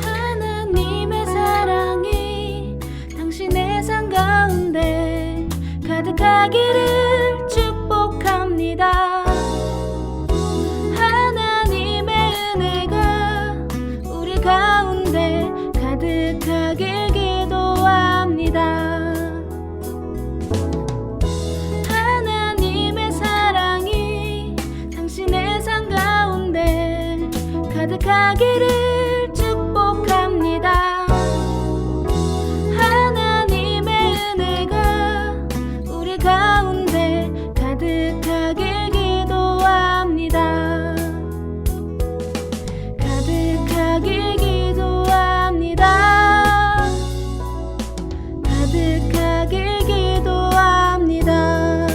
하나님의 사랑이 당신의 삶 가운데 가득하기를 축복합니다. 하나님의 은혜가 우리 가운데 가득하길 기도합니다. 하나님의 사랑이 당신의 삶 가운데 가득하기를 축복합니다. 하나님의 은혜가 우리 가운데 가득하길 기도합니다. 가득하길 기도합니다. 가득하길 기도합니다.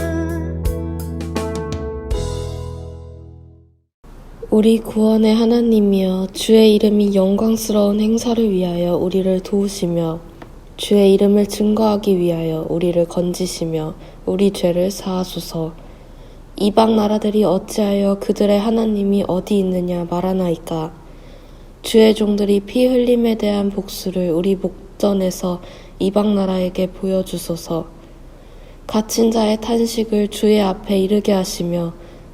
우리 구원의 하나님이여, 주의 이름이 영광스러운 행사를 위하여 우리를 도우시며 주의 이름을 증거하기 위하여 우리를 건지시며 우리 죄를 사하소서. 이방 나라들이 어찌하여 그들의 하나님이 어디 있느냐 말하나이까. 주의 종들이 피 흘림에 대한 복수를 우리 목전에서 이방 나라에게 보여주소서. 갇힌 자의 탄식을 주의 앞에 이르게 하시며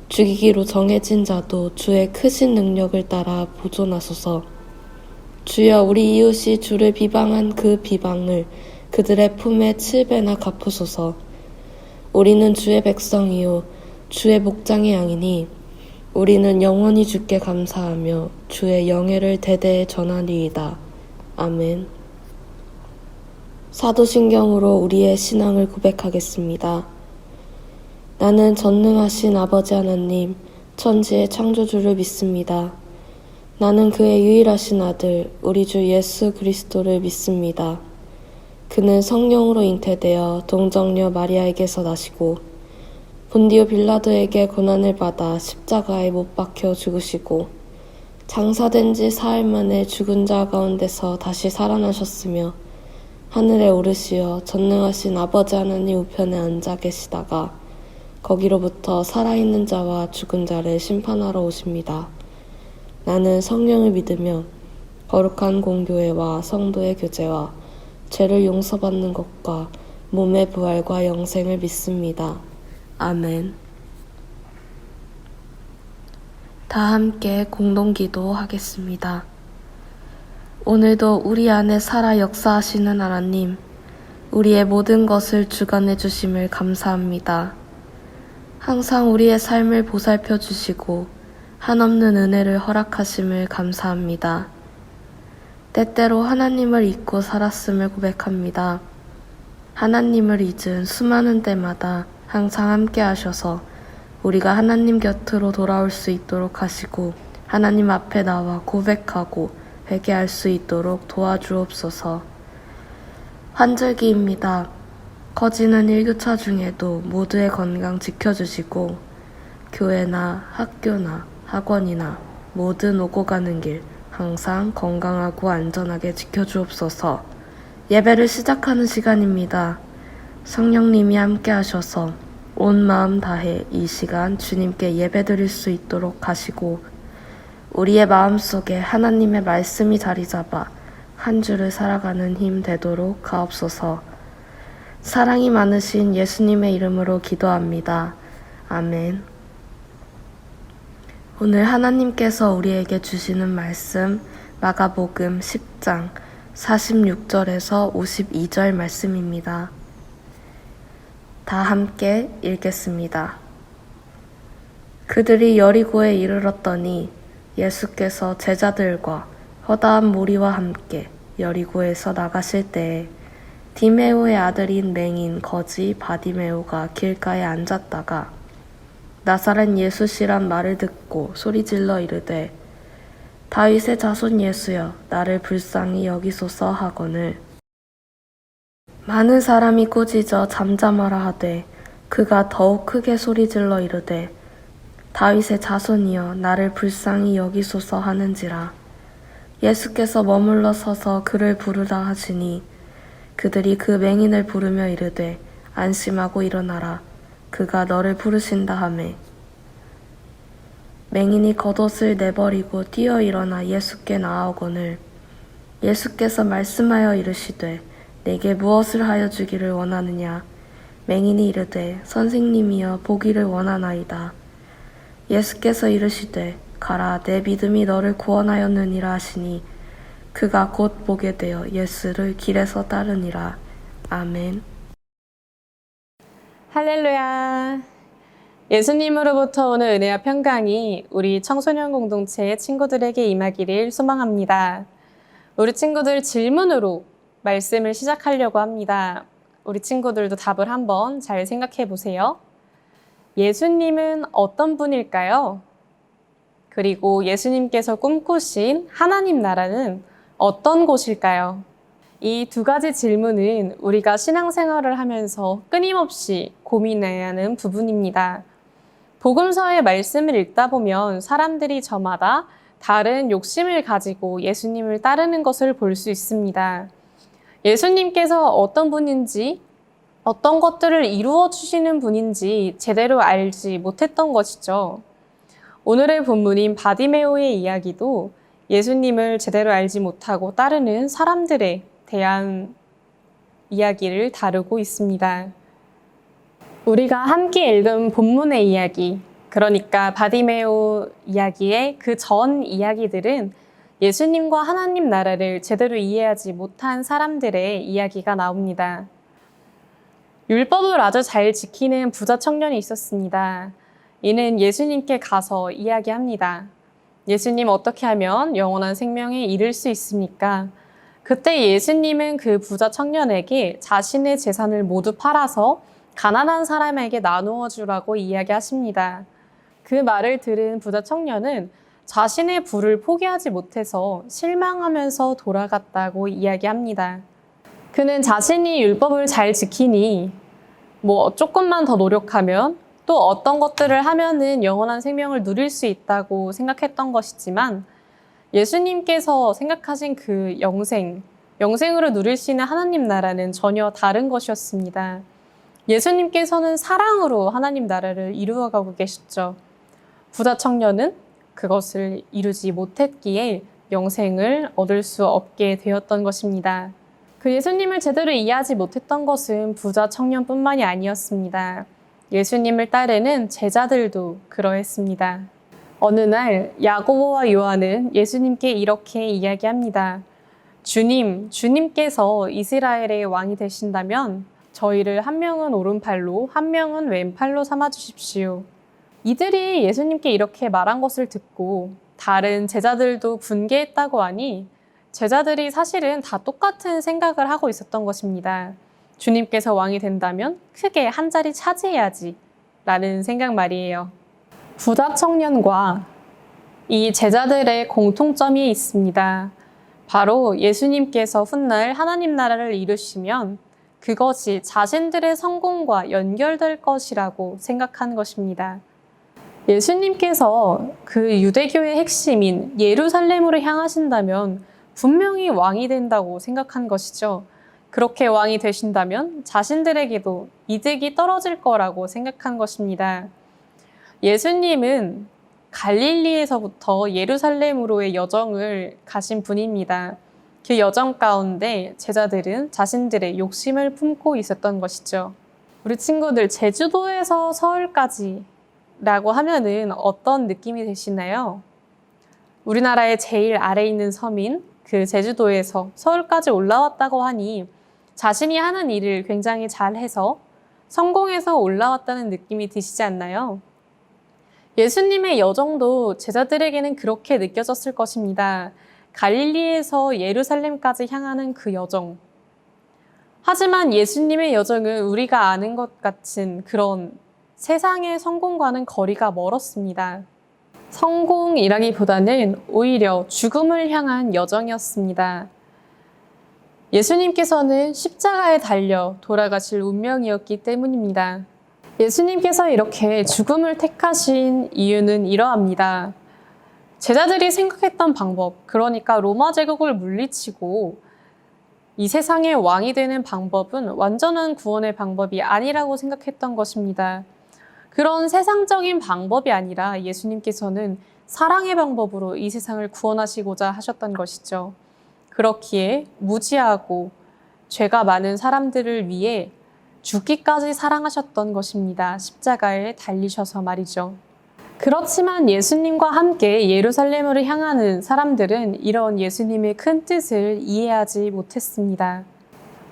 죽이기로 정해진 자도 주의 크신 능력을 따라 보존하소서. 주여, 우리 이웃이 주를 비방한 그 비방을 그들의 품에 7배나 갚으소서. 우리는 주의 백성이요 주의 목장의 양이니 우리는 영원히 주께 감사하며 주의 영예를 대대에 전하리이다. 아멘. 사도신경으로 우리의 신앙을 고백하겠습니다. 나는 전능하신 아버지 하나님, 천지의 창조주를 믿습니다. 나는 그의 유일하신 아들, 우리 주 예수 그리스도를 믿습니다. 그는 성령으로 잉태되어 동정녀 마리아에게서 나시고 본디오 빌라도에게 고난을 받아 십자가에 못 박혀 죽으시고 장사된 지 사흘 만에 죽은 자 가운데서 다시 살아나셨으며 하늘에 오르시어 전능하신 아버지 하나님 우편에 앉아 계시다가 거기로부터 살아있는 자와 죽은 자를 심판하러 오십니다. 나는 성령을 믿으며 거룩한 공교회와 성도의 교제와 죄를 용서받는 것과 몸의 부활과 영생을 믿습니다. 아멘. 다 함께 공동기도 하겠습니다. 오늘도 우리 안에 살아 역사하시는 하나님, 우리의 모든 것을 주관해 주심을 감사합니다. 항상 우리의 삶을 보살펴 주시고 한없는 은혜를 허락하심을 감사합니다. 때때로 하나님을 잊고 살았음을 고백합니다. 하나님을 잊은 수많은 때마다 항상 함께 하셔서 우리가 하나님 곁으로 돌아올 수 있도록 하시고 하나님 앞에 나와 고백하고 회개할 수 있도록 도와주옵소서. 환절기입니다. 커지는 일교차 중에도 모두의 건강 지켜주시고 교회나 학교나 학원이나 모든 오고 가는 길 항상 건강하고 안전하게 지켜주옵소서. 예배를 시작하는 시간입니다. 성령님이 함께 하셔서 온 마음 다해 이 시간 주님께 예배드릴 수 있도록 하시고 우리의 마음속에 하나님의 말씀이 자리 잡아 한 주를 살아가는 힘 되도록 하옵소서. 사랑이 많으신 예수님의 이름으로 기도합니다. 아멘. 오늘 하나님께서 우리에게 주시는 말씀 마가복음 10장 46절에서 52절 말씀입니다. 다 함께 읽겠습니다. 그들이 여리고에 이르렀더니 예수께서 제자들과 허다한 무리와 함께 여리고에서 나가실 때에 디메오의 아들인 맹인 거지 바디메오가 길가에 앉았다가 나사렛 예수시란 말을 듣고 소리질러 이르되 다윗의 자손 예수여 나를 불쌍히 여기소서 하거늘 많은 사람이 꾸짖어 잠잠하라 하되 그가 더욱 크게 소리질러 이르되 다윗의 자손이여 나를 불쌍히 여기소서 하는지라. 예수께서 머물러 서서 그를 부르라 하시니 그들이 그 맹인을 부르며 이르되 안심하고 일어나라 그가 너를 부르신다 하매 맹인이 겉옷을 내버리고 뛰어 일어나 예수께 나아오거늘 예수께서 말씀하여 이르시되 내게 무엇을 하여 주기를 원하느냐. 맹인이 이르되 선생님이여 보기를 원하나이다. 예수께서 이르시되 가라 내 믿음이 너를 구원하였느니라 하시니 그가 곧 보게 되어 예수를 길에서 따르니라. 아멘. 할렐루야. 예수님으로부터 오는 은혜와 평강이 우리 청소년 공동체의 친구들에게 임하기를 소망합니다. 우리 친구들 질문으로 말씀을 시작하려고 합니다. 우리 친구들도 답을 한번 잘 생각해 보세요. 예수님은 어떤 분일까요? 그리고 예수님께서 꿈꾸신 하나님 나라는 어떤 곳일까요? 이 두 가지 질문은 우리가 신앙생활을 하면서 끊임없이 고민해야 하는 부분입니다. 복음서의 말씀을 읽다 보면 사람들이 저마다 다른 욕심을 가지고 예수님을 따르는 것을 볼 수 있습니다. 예수님께서 어떤 분인지, 어떤 것들을 이루어 주시는 분인지 제대로 알지 못했던 것이죠. 오늘의 본문인 바디메오의 이야기도 예수님을 제대로 알지 못하고 따르는 사람들에 대한 이야기를 다루고 있습니다. 우리가 함께 읽은 본문의 이야기, 그러니까 바디메오 이야기의 그 전 이야기들은 예수님과 하나님 나라를 제대로 이해하지 못한 사람들의 이야기가 나옵니다. 율법을 아주 잘 지키는 부자 청년이 있었습니다. 이는 예수님께 가서 이야기합니다. 예수님 어떻게 하면 영원한 생명에 이를 수 있습니까? 그때 예수님은 그 부자 청년에게 자신의 재산을 모두 팔아서 가난한 사람에게 나누어 주라고 이야기하십니다. 그 말을 들은 부자 청년은 자신의 부를 포기하지 못해서 실망하면서 돌아갔다고 이야기합니다. 그는 자신이 율법을 잘 지키니 조금만 더 노력하면 또 어떤 것들을 하면은 영원한 생명을 누릴 수 있다고 생각했던 것이지만 예수님께서 생각하신 그 영생으로 누릴 수 있는 하나님 나라는 전혀 다른 것이었습니다. 예수님께서는 사랑으로 하나님 나라를 이루어가고 계셨죠. 부자 청년은 그것을 이루지 못했기에 영생을 얻을 수 없게 되었던 것입니다. 그 예수님을 제대로 이해하지 못했던 것은 부자 청년뿐만이 아니었습니다. 예수님을 따르는 제자들도 그러했습니다. 어느 날 야고보와 요한은 예수님께 이렇게 이야기합니다. 주님께서 이스라엘의 왕이 되신다면 저희를 한 명은 오른팔로 한 명은 왼팔로 삼아 주십시오. 이들이 예수님께 이렇게 말한 것을 듣고 다른 제자들도 분개했다고 하니 제자들이 사실은 다 똑같은 생각을 하고 있었던 것입니다. 주님께서 왕이 된다면 크게 한 자리 차지해야지 라는 생각 말이에요. 부자 청년과 이 제자들의 공통점이 있습니다. 바로 예수님께서 훗날 하나님 나라를 이루시면 그것이 자신들의 성공과 연결될 것이라고 생각한 것입니다. 예수님께서 그 유대교의 핵심인 예루살렘으로 향하신다면 분명히 왕이 된다고 생각한 것이죠. 그렇게 왕이 되신다면 자신들에게도 이득이 떨어질 거라고 생각한 것입니다. 예수님은 갈릴리에서부터 예루살렘으로의 여정을 가신 분입니다. 그 여정 가운데 제자들은 자신들의 욕심을 품고 있었던 것이죠. 우리 친구들, 제주도에서 서울까지 라고 하면은 어떤 느낌이 드시나요? 우리나라의 제일 아래에 있는 섬인 그 제주도에서 서울까지 올라왔다고 하니 자신이 하는 일을 굉장히 잘해서 성공해서 올라왔다는 느낌이 드시지 않나요? 예수님의 여정도 제자들에게는 그렇게 느껴졌을 것입니다. 갈릴리에서 예루살렘까지 향하는 그 여정. 하지만 예수님의 여정은 우리가 아는 것 같은 그런 세상의 성공과는 거리가 멀었습니다. 성공이라기보다는 오히려 죽음을 향한 여정이었습니다. 예수님께서는 십자가에 달려 돌아가실 운명이었기 때문입니다. 예수님께서 이렇게 죽음을 택하신 이유는 이러합니다. 제자들이 생각했던 방법, 그러니까 로마 제국을 물리치고 이 세상의 왕이 되는 방법은 완전한 구원의 방법이 아니라고 생각했던 것입니다. 그런 세상적인 방법이 아니라 예수님께서는 사랑의 방법으로 이 세상을 구원하시고자 하셨던 것이죠. 그렇기에 무지하고 죄가 많은 사람들을 위해 죽기까지 사랑하셨던 것입니다. 십자가에 달리셔서 말이죠. 그렇지만 예수님과 함께 예루살렘으로 향하는 사람들은 이런 예수님의 큰 뜻을 이해하지 못했습니다.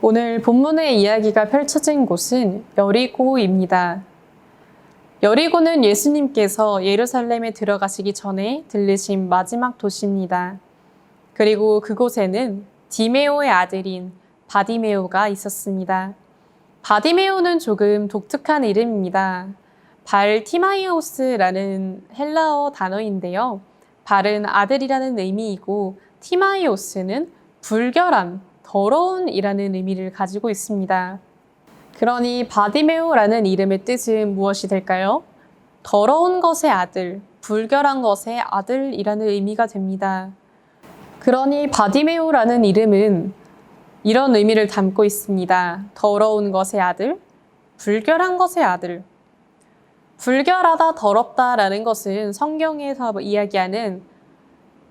오늘 본문의 이야기가 펼쳐진 곳은 여리고입니다. 여리고는 예수님께서 예루살렘에 들어가시기 전에 들르신 마지막 도시입니다. 그리고 그곳에는 디메오의 아들인 바디메오가 있었습니다. 바디메오는 조금 독특한 이름입니다. 발티마이오스라는 헬라어 단어인데요. 발은 아들이라는 의미이고 티마이오스는 불결한, 더러운이라는 의미를 가지고 있습니다. 그러니 바디메오라는 이름의 뜻은 무엇이 될까요? 더러운 것의 아들, 불결한 것의 아들이라는 의미가 됩니다. 그러니 바디메오라는 이름은 이런 의미를 담고 있습니다. 더러운 것의 아들, 불결한 것의 아들. 불결하다, 더럽다라는 것은 성경에서 이야기하는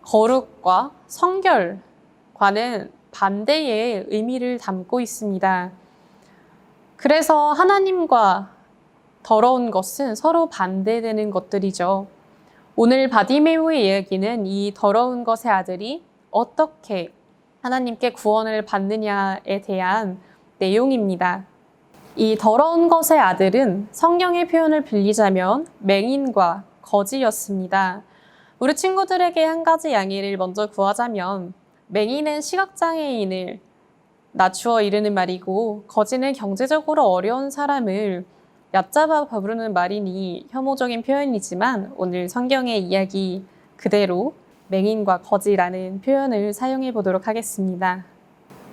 거룩과 성결과는 반대의 의미를 담고 있습니다. 그래서 하나님과 더러운 것은 서로 반대되는 것들이죠. 오늘 바디메오의 이야기는 이 더러운 것의 아들이 어떻게 하나님께 구원을 받느냐에 대한 내용입니다. 이 더러운 것의 아들은 성경의 표현을 빌리자면 맹인과 거지였습니다. 우리 친구들에게 한 가지 양해를 먼저 구하자면 맹인은 시각장애인을 낮추어 이르는 말이고 거지는 경제적으로 어려운 사람을 얕잡아 부르는 말이니 혐오적인 표현이지만 오늘 성경의 이야기 그대로 맹인과 거지라는 표현을 사용해 보도록 하겠습니다.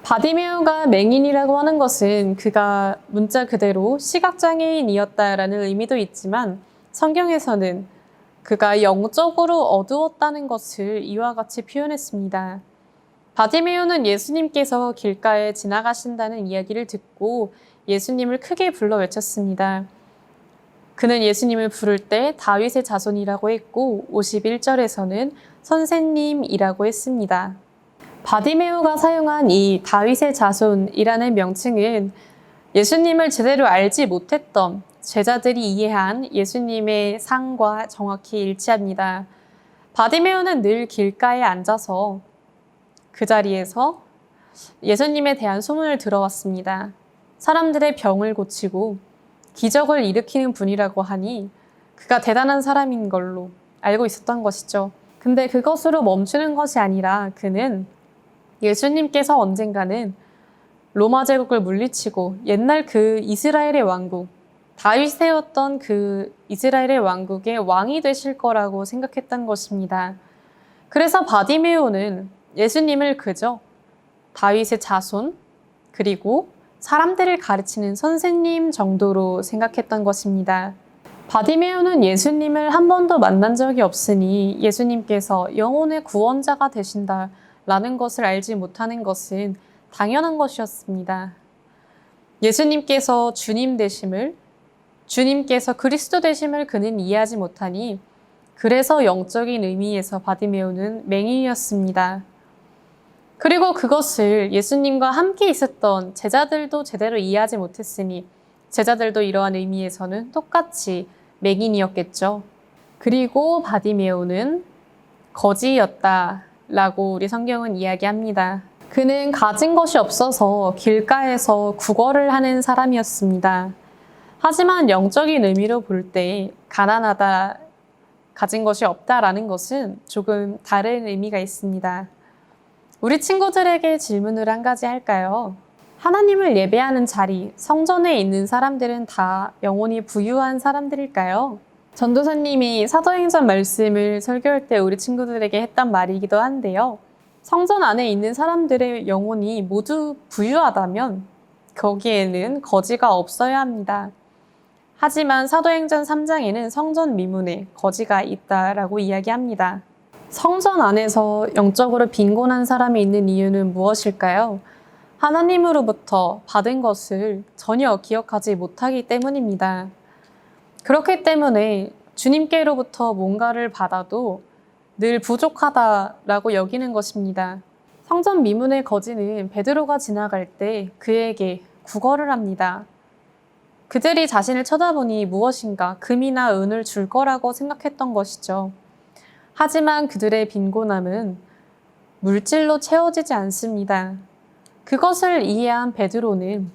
바디메오가 맹인이라고 하는 것은 그가 문자 그대로 시각장애인이었다라는 의미도 있지만 성경에서는 그가 영적으로 어두웠다는 것을 이와 같이 표현했습니다. 바디메오는 예수님께서 길가에 지나가신다는 이야기를 듣고 예수님을 크게 불러 외쳤습니다. 그는 예수님을 부를 때 다윗의 자손이라고 했고 51절에서는 선생님이라고 했습니다. 바디메오가 사용한 이 다윗의 자손이라는 명칭은 예수님을 제대로 알지 못했던 제자들이 이해한 예수님의 상과 정확히 일치합니다. 바디메오는 늘 길가에 앉아서 그 자리에서 예수님에 대한 소문을 들어왔습니다. 사람들의 병을 고치고 기적을 일으키는 분이라고 하니 그가 대단한 사람인 걸로 알고 있었던 것이죠. 근데 그것으로 멈추는 것이 아니라 그는 예수님께서 언젠가는 로마 제국을 물리치고 옛날 그 이스라엘의 왕국, 다윗이 세웠던 그 이스라엘의 왕국의 왕이 되실 거라고 생각했던 것입니다. 그래서 바디메오는 예수님을 그저 다윗의 자손, 그리고 사람들을 가르치는 선생님 정도로 생각했던 것입니다. 바디메오는 예수님을 한 번도 만난 적이 없으니 예수님께서 영혼의 구원자가 되신다라는 것을 알지 못하는 것은 당연한 것이었습니다. 예수님께서 주님 되심을, 주님께서 그리스도 되심을 그는 이해하지 못하니 그래서 영적인 의미에서 바디메오는 맹인이었습니다. 그리고 그것을 예수님과 함께 있었던 제자들도 제대로 이해하지 못했으니 제자들도 이러한 의미에서는 똑같이 맹인이었겠죠. 그리고 바디메오는 거지였다라고 우리 성경은 이야기합니다. 그는 가진 것이 없어서 길가에서 구걸을 하는 사람이었습니다. 하지만 영적인 의미로 볼 때 가난하다, 가진 것이 없다라는 것은 조금 다른 의미가 있습니다. 우리 친구들에게 질문을 한 가지 할까요? 하나님을 예배하는 자리, 성전에 있는 사람들은 다 영혼이 부유한 사람들일까요? 전도사님이 사도행전 말씀을 설교할 때 우리 친구들에게 했던 말이기도 한데요. 성전 안에 있는 사람들의 영혼이 모두 부유하다면 거기에는 거지가 없어야 합니다. 하지만 사도행전 3장에는 성전 미문에 거지가 있다라고 이야기합니다. 성전 안에서 영적으로 빈곤한 사람이 있는 이유는 무엇일까요? 하나님으로부터 받은 것을 전혀 기억하지 못하기 때문입니다. 그렇기 때문에 주님께로부터 뭔가를 받아도 늘 부족하다라고 여기는 것입니다. 성전 미문의 거지는 베드로가 지나갈 때 그에게 구걸을 합니다. 그들이 자신을 쳐다보니 무엇인가 금이나 은을 줄 거라고 생각했던 것이죠. 하지만 그들의 빈곤함은 물질로 채워지지 않습니다. 그것을 이해한 베드로는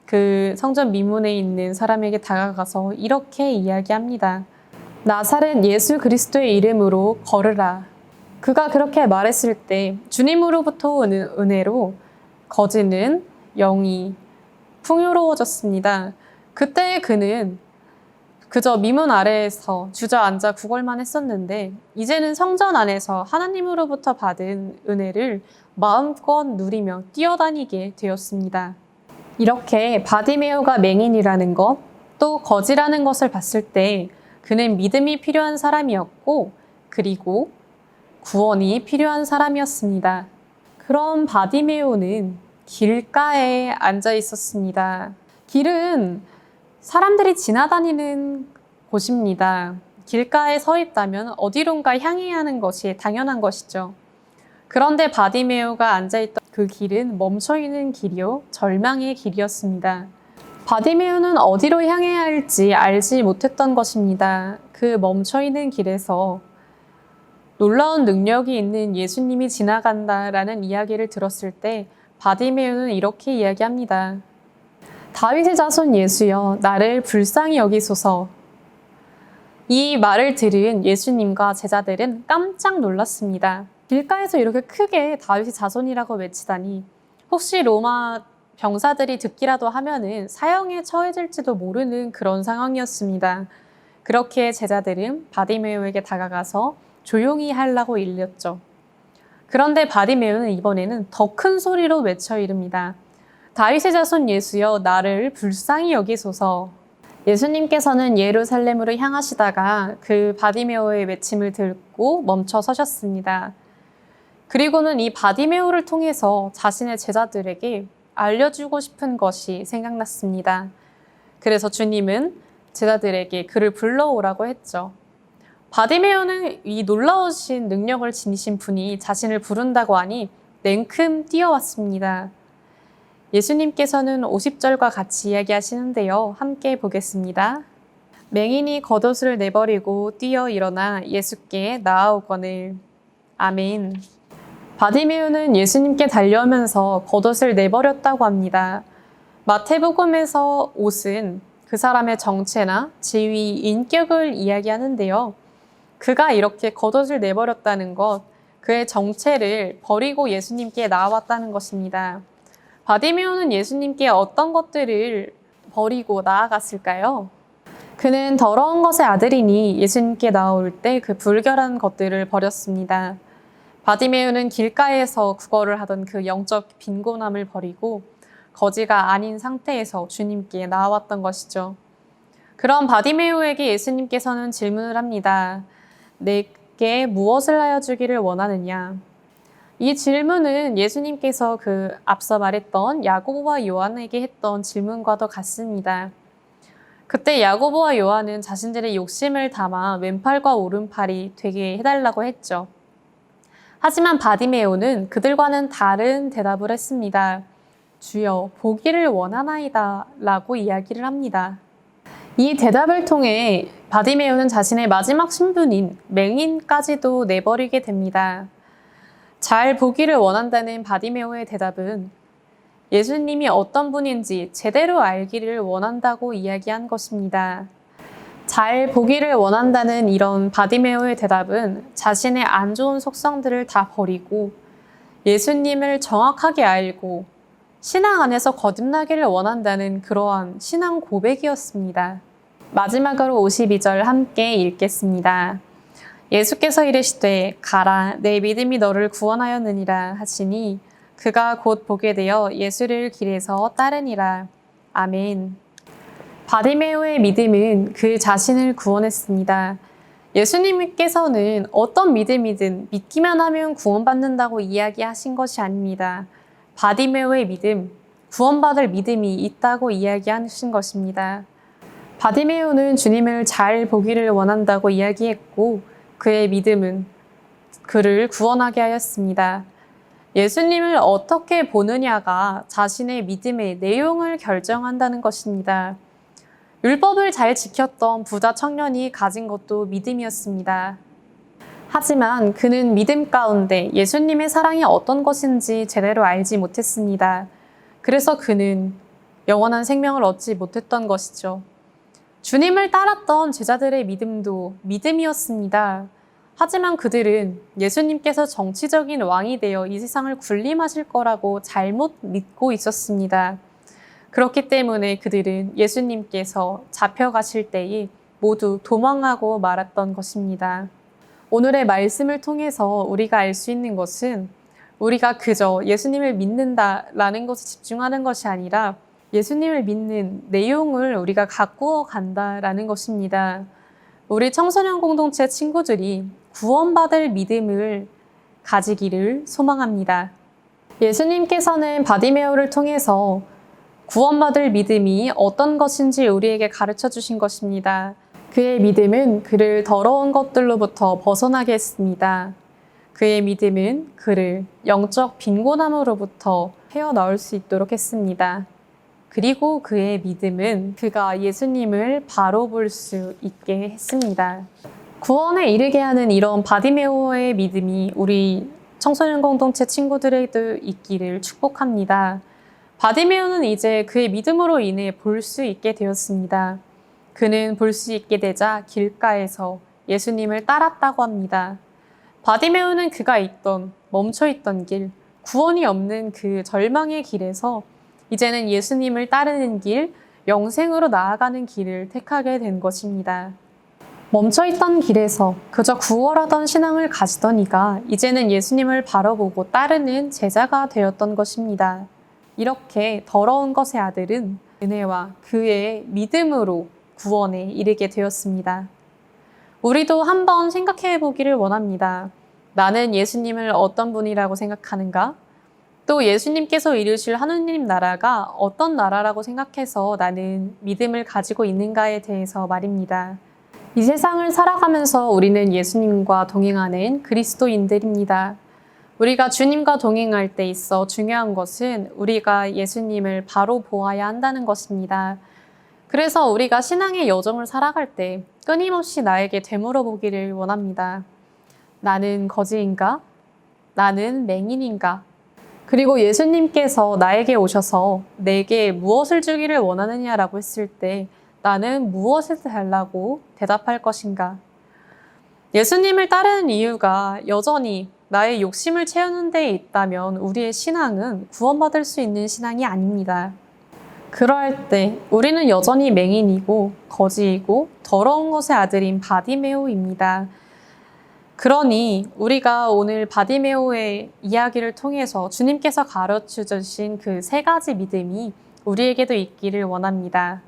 그 성전 미문에 있는 사람에게 다가가서 이렇게 이야기합니다. 나사렛 예수 그리스도의 이름으로 걸으라. 그가 그렇게 말했을 때 주님으로부터 오는 은혜로 거지는 영이 풍요로워졌습니다. 그때 그는 그저 미문 아래에서 주저앉아 구걸만 했었는데 이제는 성전 안에서 하나님으로부터 받은 은혜를 마음껏 누리며 뛰어다니게 되었습니다. 이렇게 바디메오가 맹인이라는 것, 또 거지라는 것을 봤을 때 그는 믿음이 필요한 사람이었고 그리고 구원이 필요한 사람이었습니다. 그런 바디메오는 길가에 앉아 있었습니다. 길은 사람들이 지나다니는 곳입니다. 길가에 서 있다면 어디론가 향해야 하는 것이 당연한 것이죠. 그런데 바디메오가 앉아있던 그 길은 멈춰있는 길이요, 절망의 길이었습니다. 바디메오는 어디로 향해야 할지 알지 못했던 것입니다. 그 멈춰있는 길에서 놀라운 능력이 있는 예수님이 지나간다라는 이야기를 들었을 때 바디메오는 이렇게 이야기합니다. 다윗의 자손 예수여, 나를 불쌍히 여기소서. 이 말을 들은 예수님과 제자들은 깜짝 놀랐습니다. 길가에서 이렇게 크게 다윗의 자손이라고 외치다니 혹시 로마 병사들이 듣기라도 하면은 사형에 처해질지도 모르는 그런 상황이었습니다. 그렇게 제자들은 바디메오에게 다가가서 조용히 하려고 일렀죠. 그런데 바디메오는 이번에는 더 큰 소리로 외쳐 이릅니다. 다윗의 자손 예수여, 나를 불쌍히 여기소서. 예수님께서는 예루살렘으로 향하시다가 그 바디메오의 외침을 듣고 멈춰 서셨습니다. 그리고는 이 바디메오를 통해서 자신의 제자들에게 알려주고 싶은 것이 생각났습니다. 그래서 주님은 제자들에게 그를 불러오라고 했죠. 바디메오는 이 놀라우신 능력을 지니신 분이 자신을 부른다고 하니 냉큼 뛰어왔습니다. 예수님께서는 50절과 같이 이야기하시는데요. 함께 보겠습니다. 맹인이 겉옷을 내버리고 뛰어 일어나 예수께 나아오거늘. 아멘. 바디메오는 예수님께 달려오면서 겉옷을 내버렸다고 합니다. 마태복음에서 옷은 그 사람의 정체나 지위, 인격을 이야기하는데요. 그가 이렇게 겉옷을 내버렸다는 것, 그의 정체를 버리고 예수님께 나아왔다는 것입니다. 바디메오는 예수님께 어떤 것들을 버리고 나아갔을까요? 그는 더러운 것의 아들이니 예수님께 나올 때 그 불결한 것들을 버렸습니다. 바디메오는 길가에서 구걸을 하던 그 영적 빈곤함을 버리고 거지가 아닌 상태에서 주님께 나아왔던 것이죠. 그런 바디메오에게 예수님께서는 질문을 합니다. 내게 무엇을 하여 주기를 원하느냐? 이 질문은 예수님께서 그 앞서 말했던 야고보와 요한에게 했던 질문과도 같습니다. 그때 야고보와 요한은 자신들의 욕심을 담아 왼팔과 오른팔이 되게 해달라고 했죠. 하지만 바디메오는 그들과는 다른 대답을 했습니다. 주여, 보기를 원하나이다 라고 이야기를 합니다. 이 대답을 통해 바디메오는 자신의 마지막 신분인 맹인까지도 내버리게 됩니다. 잘 보기를 원한다는 바디메오의 대답은 예수님이 어떤 분인지 제대로 알기를 원한다고 이야기한 것입니다. 잘 보기를 원한다는 이런 바디메오의 대답은 자신의 안 좋은 속성들을 다 버리고 예수님을 정확하게 알고 신앙 안에서 거듭나기를 원한다는 그러한 신앙 고백이었습니다. 마지막으로 52절 함께 읽겠습니다. 예수께서 이르시되 가라 내 믿음이 너를 구원하였느니라 하시니 그가 곧 보게 되어 예수를 길에서 따르니라. 아멘. 바디메오의 믿음은 그 자신을 구원했습니다. 예수님께서는 어떤 믿음이든 믿기만 하면 구원받는다고 이야기하신 것이 아닙니다. 바디메오의 믿음, 구원받을 믿음이 있다고 이야기하신 것입니다. 바디메오는 주님을 잘 보기를 원한다고 이야기했고 그의 믿음은 그를 구원하게 하였습니다. 예수님을 어떻게 보느냐가 자신의 믿음의 내용을 결정한다는 것입니다. 율법을 잘 지켰던 부자 청년이 가진 것도 믿음이었습니다. 하지만 그는 믿음 가운데 예수님의 사랑이 어떤 것인지 제대로 알지 못했습니다. 그래서 그는 영원한 생명을 얻지 못했던 것이죠. 주님을 따랐던 제자들의 믿음도 믿음이었습니다. 하지만 그들은 예수님께서 정치적인 왕이 되어 이 세상을 군림하실 거라고 잘못 믿고 있었습니다. 그렇기 때문에 그들은 예수님께서 잡혀가실 때에 모두 도망하고 말았던 것입니다. 오늘의 말씀을 통해서 우리가 알 수 있는 것은 우리가 그저 예수님을 믿는다라는 것에 집중하는 것이 아니라 예수님을 믿는 내용을 우리가 가꾸어 간다라는 것입니다. 우리 청소년 공동체 친구들이 구원받을 믿음을 가지기를 소망합니다. 예수님께서는 바디메오를 통해서 구원받을 믿음이 어떤 것인지 우리에게 가르쳐 주신 것입니다. 그의 믿음은 그를 더러운 것들로부터 벗어나게 했습니다. 그의 믿음은 그를 영적 빈곤함으로부터 헤어나올 수 있도록 했습니다. 그리고 그의 믿음은 그가 예수님을 바로 볼 수 있게 했습니다. 구원에 이르게 하는 이런 바디메오의 믿음이 우리 청소년 공동체 친구들에게도 있기를 축복합니다. 바디메오는 이제 그의 믿음으로 인해 볼 수 있게 되었습니다. 그는 볼 수 있게 되자 길가에서 예수님을 따랐다고 합니다. 바디메오는 그가 멈춰있던 길, 구원이 없는 그 절망의 길에서 이제는 예수님을 따르는 길, 영생으로 나아가는 길을 택하게 된 것입니다. 멈춰있던 길에서 그저 구걸하던 신앙을 가지던 이가 이제는 예수님을 바라보고 따르는 제자가 되었던 것입니다. 이렇게 더러운 것의 아들은 은혜와 그의 믿음으로 구원에 이르게 되었습니다. 우리도 한번 생각해 보기를 원합니다. 나는 예수님을 어떤 분이라고 생각하는가? 또 예수님께서 이루실 하느님 나라가 어떤 나라라고 생각해서 나는 믿음을 가지고 있는가에 대해서 말입니다. 이 세상을 살아가면서 우리는 예수님과 동행하는 그리스도인들입니다. 우리가 주님과 동행할 때 있어 중요한 것은 우리가 예수님을 바로 보아야 한다는 것입니다. 그래서 우리가 신앙의 여정을 살아갈 때 끊임없이 나에게 되물어보기를 원합니다. 나는 거지인가? 나는 맹인인가? 그리고 예수님께서 나에게 오셔서 내게 무엇을 주기를 원하느냐라고 했을 때 나는 무엇을 달라고 대답할 것인가? 예수님을 따르는 이유가 여전히 나의 욕심을 채우는 데에 있다면 우리의 신앙은 구원받을 수 있는 신앙이 아닙니다. 그럴 때 우리는 여전히 맹인이고 거지이고 더러운 것의 아들인 바디메오입니다. 그러니 우리가 오늘 바디메오의 이야기를 통해서 주님께서 가르쳐 주신 그 세 가지 믿음이 우리에게도 있기를 원합니다.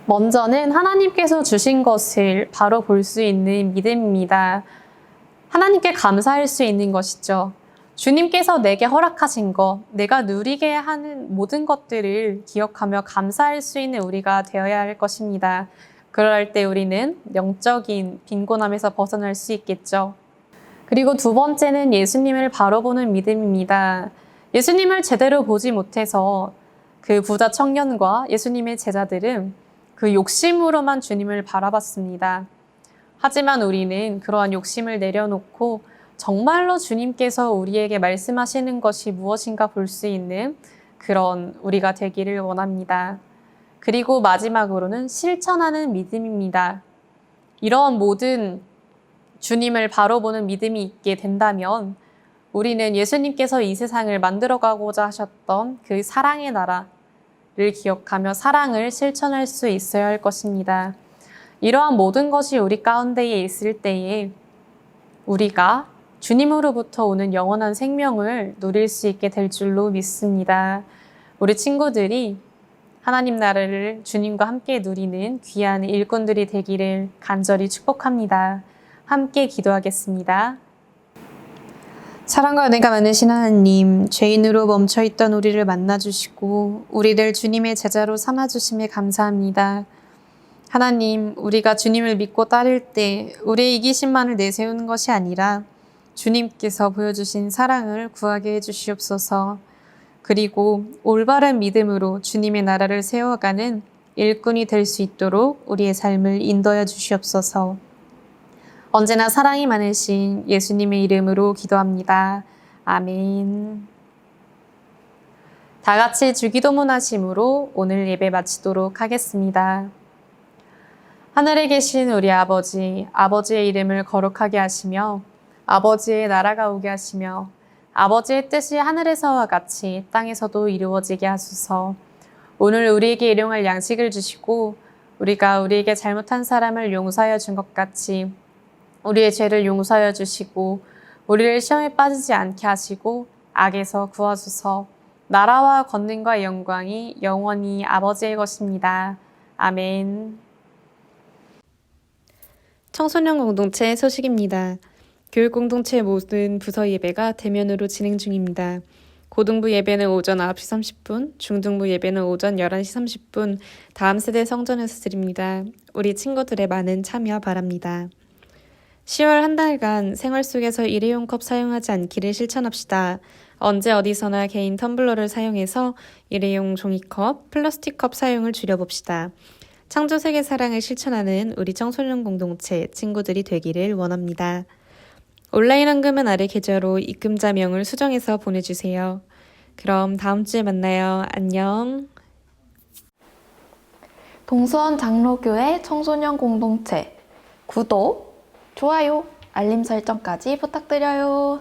먼저는 하나님께서 주신 것을 바로 볼 수 있는 믿음입니다. 하나님께 감사할 수 있는 것이죠. 주님께서 내게 허락하신 것, 내가 누리게 하는 모든 것들을 기억하며 감사할 수 있는 우리가 되어야 할 것입니다. 그럴 때 우리는 영적인 빈곤함에서 벗어날 수 있겠죠. 그리고 두 번째는 예수님을 바로 보는 믿음입니다. 예수님을 제대로 보지 못해서 그 부자 청년과 예수님의 제자들은 그 욕심으로만 주님을 바라봤습니다. 하지만 우리는 그러한 욕심을 내려놓고 정말로 주님께서 우리에게 말씀하시는 것이 무엇인가 볼 수 있는 그런 우리가 되기를 원합니다. 그리고 마지막으로는 실천하는 믿음입니다. 이러한 모든 주님을 바로 보는 믿음이 있게 된다면 우리는 예수님께서 이 세상을 만들어가고자 하셨던 그 사랑의 나라를 기억하며 사랑을 실천할 수 있어야 할 것입니다. 이러한 모든 것이 우리 가운데에 있을 때에 우리가 주님으로부터 오는 영원한 생명을 누릴 수 있게 될 줄로 믿습니다. 우리 친구들이 하나님 나라를 주님과 함께 누리는 귀한 일꾼들이 되기를 간절히 축복합니다. 함께 기도하겠습니다. 사랑과 은혜가 많으신 하나님, 죄인으로 멈춰있던 우리를 만나주시고 우리를 주님의 제자로 삼아주심에 감사합니다. 하나님, 우리가 주님을 믿고 따를 때 우리의 이기심만을 내세우는 것이 아니라 주님께서 보여주신 사랑을 구하게 해주시옵소서. 그리고 올바른 믿음으로 주님의 나라를 세워가는 일꾼이 될 수 있도록 우리의 삶을 인도하여 주시옵소서. 언제나 사랑이 많으신 예수님의 이름으로 기도합니다. 아멘. 다 같이 주기도문 하심으로 오늘 예배 마치도록 하겠습니다. 하늘에 계신 우리 아버지, 아버지의 이름을 거룩하게 하시며 아버지의 나라가 오게 하시며 아버지의 뜻이 하늘에서와 같이 땅에서도 이루어지게 하소서. 오늘 우리에게 일용할 양식을 주시고 우리가 우리에게 잘못한 사람을 용서하여 준 것 같이 우리의 죄를 용서하여 주시고 우리를 시험에 빠지지 않게 하시고 악에서 구하소서. 나라와 권능과 영광이 영원히 아버지의 것입니다. 아멘. 청소년 공동체 소식입니다. 교육공동체 모든 부서 예배가 대면으로 진행 중입니다. 고등부 예배는 오전 9시 30분, 중등부 예배는 오전 11시 30분, 다음 세대 성전에서 드립니다. 우리 친구들의 많은 참여 바랍니다. 10월 한 달간 생활 속에서 일회용 컵 사용하지 않기를 실천합시다. 언제 어디서나 개인 텀블러를 사용해서 일회용 종이컵, 플라스틱 컵 사용을 줄여봅시다. 창조세계 사랑을 실천하는 우리 청소년 공동체 친구들이 되기를 원합니다. 온라인 헌금은 아래 계좌로 입금자명을 수정해서 보내주세요. 그럼 다음 주에 만나요. 안녕. 동수원 장로교회 청소년 공동체 구독, 좋아요, 알림 설정까지 부탁드려요.